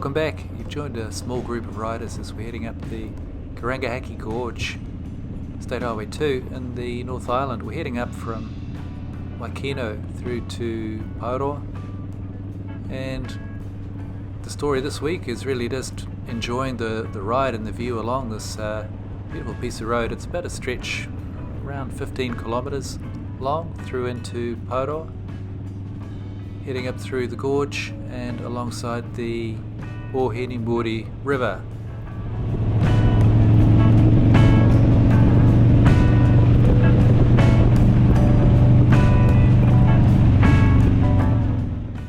Welcome back. You've joined a small group of riders as we're heading up the Karangahake Gorge, State Highway 2 in the North Island. We're heading up from Waikino through to Paeroa, and the story this week is really just enjoying the ride and the view along this beautiful piece of road. It's about a stretch around 15 kilometres long through into Paeroa, heading up through the gorge and alongside the Waikino River.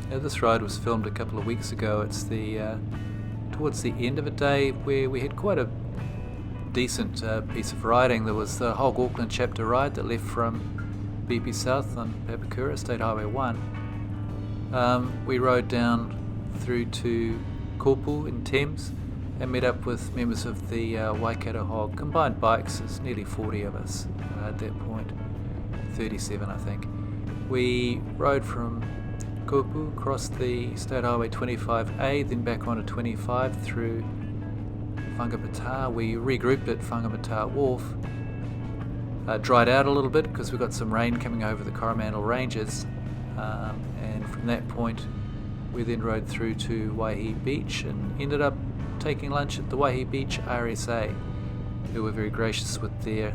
Now, this ride was filmed a couple of weeks ago. It's towards the end of a day where we had quite a decent piece of riding. There was the whole Auckland chapter ride that left from BP South on Paeroa, State Highway 1. We rode down through to Kopu in Thames and met up with members of the Waikato Hog. Combined bikes, there's nearly 40 of us at that point, 37 I think. We rode from Kopu across the State Highway 25A, then back onto 25 through Whangapata. We regrouped at Whangapata Wharf, dried out a little bit because we got some rain coming over the Coromandel Ranges, and from that point we then rode through to Waihi Beach and ended up taking lunch at the Waihi Beach RSA, who were very gracious with their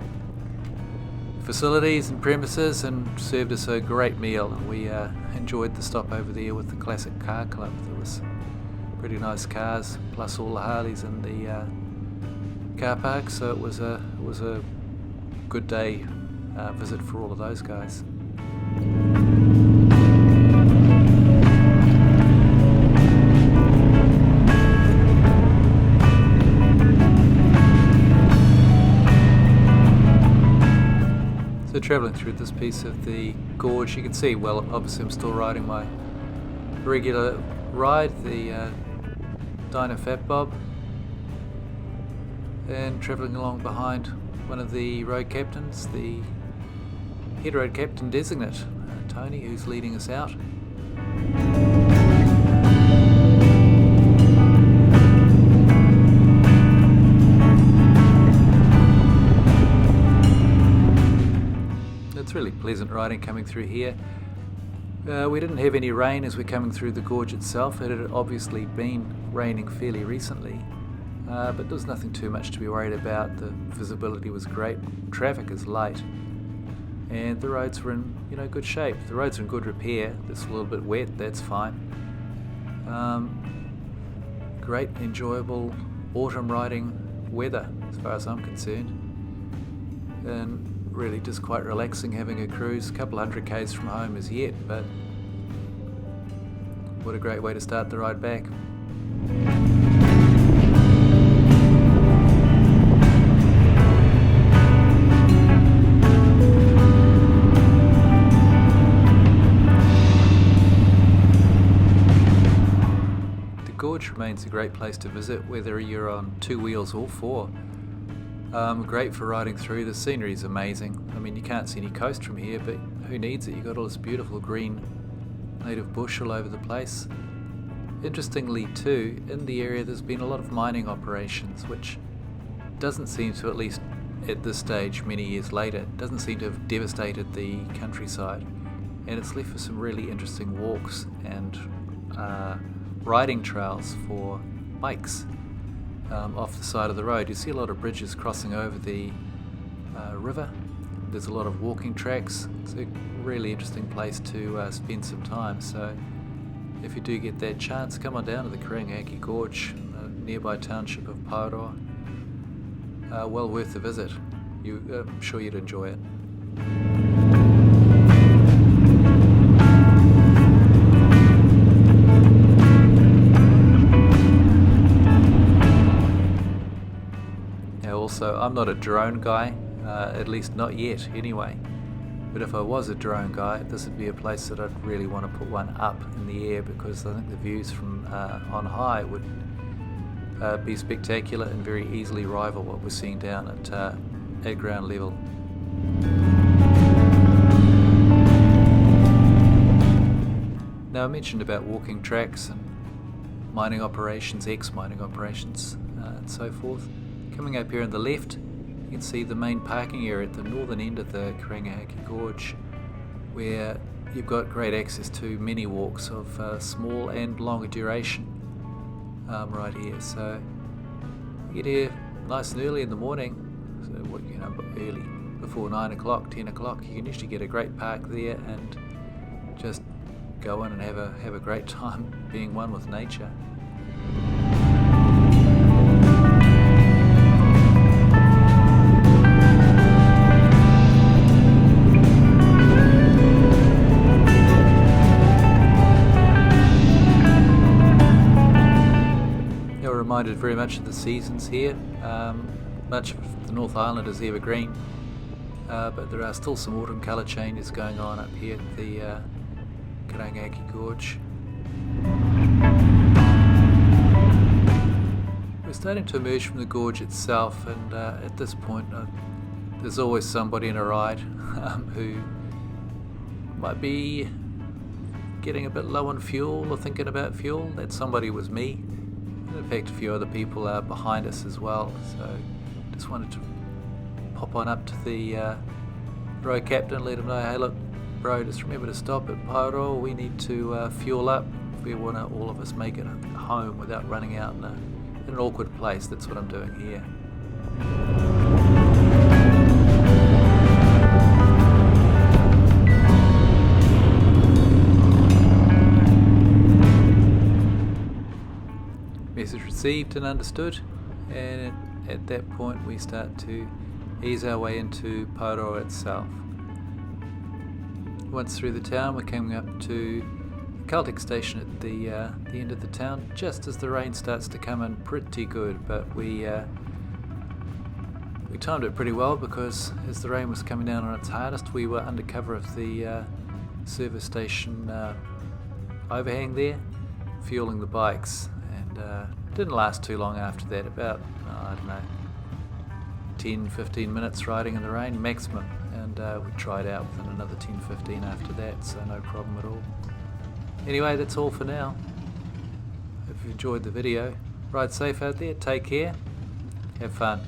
facilities and premises and served us a great meal. And we enjoyed the stop over there with the Classic Car Club. There was pretty nice cars, plus all the Harleys in the car park, so it was a good day visit for all of those guys. So travelling through this piece of the gorge, you can see, well, obviously I'm still riding my regular ride, the Dyna Fat Bob, and travelling along behind one of the road captains, the head road captain designate, Tony, who's leading us out. It's really pleasant riding coming through here. We didn't have any rain as we're coming through the gorge itself. It had obviously been raining fairly recently, but there was nothing too much to be worried about. The visibility was great, traffic is light, and the roads were in good shape. The roads are in good repair. It's a little bit wet, that's fine. Great, enjoyable autumn riding weather as far as I'm concerned, and really just quite relaxing having a cruise. A couple 100 k's from home as yet, but what a great way to start the ride back. The gorge remains a great place to visit whether you're on two wheels or four. Great for riding through. The scenery is amazing. I mean, you can't see any coast from here, but who needs it? You've got all this beautiful green native bush all over the place. Interestingly too, in the area there's been a lot of mining operations, which doesn't seem to, at least at this stage many years later, doesn't seem to have devastated the countryside, and it's left for some really interesting walks and riding trails for bikes. Off the side of the road, you see a lot of bridges crossing over the river. There's a lot of walking tracks. It's a really interesting place to spend some time. So if you do get that chance, come on down to the Karangahake Gorge, nearby township of Paeroa. Well worth the visit. I'm sure you'd enjoy it. Also, I'm not a drone guy, at least not yet anyway, but if I was a drone guy, this would be a place that I'd really want to put one up in the air, because I think the views from on high would be spectacular and very easily rival what we're seeing down at ground level. Now, I mentioned about walking tracks and mining operations, ex-mining operations, and so forth. Coming up here on the left, you can see the main parking area at the northern end of the Karangahake Gorge, where you've got great access to many walks of small and longer duration right here. So you get here nice and early in the morning, so early, before 9 o'clock, 10 o'clock, you can usually get a great park there and just go in and have a great time being one with nature. You're reminded very much of the seasons here. Much of the North Island is evergreen, but there are still some autumn colour changes going on up here at the Karangahake Gorge. We're starting to emerge from the gorge itself, and at this point there's always somebody in a ride who might be getting a bit low on fuel or thinking about fuel. That somebody was me, and in fact a few other people are behind us as well, so just wanted to pop on up to the road captain, let him know, hey look bro, just remember to stop at Paeroa, we need to fuel up if we want to all of us make it home without running out in an awkward place. That's what I'm doing here. Message received and understood, and at that point we start to ease our way into Paeroa itself. Once through the town, we're coming up to the Caltex station at the end of the town, just as the rain starts to come in pretty good, but we timed it pretty well, because as the rain was coming down on its hardest, we were under cover of the service station overhang there, fueling the bikes, and didn't last too long after that, about, I don't know, 10-15 minutes riding in the rain maximum, and we tried out within another 10-15 after that, so no problem at all. Anyway, that's all for now. Hope you enjoyed the video. Ride safe out there, take care, have fun.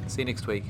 See you next week.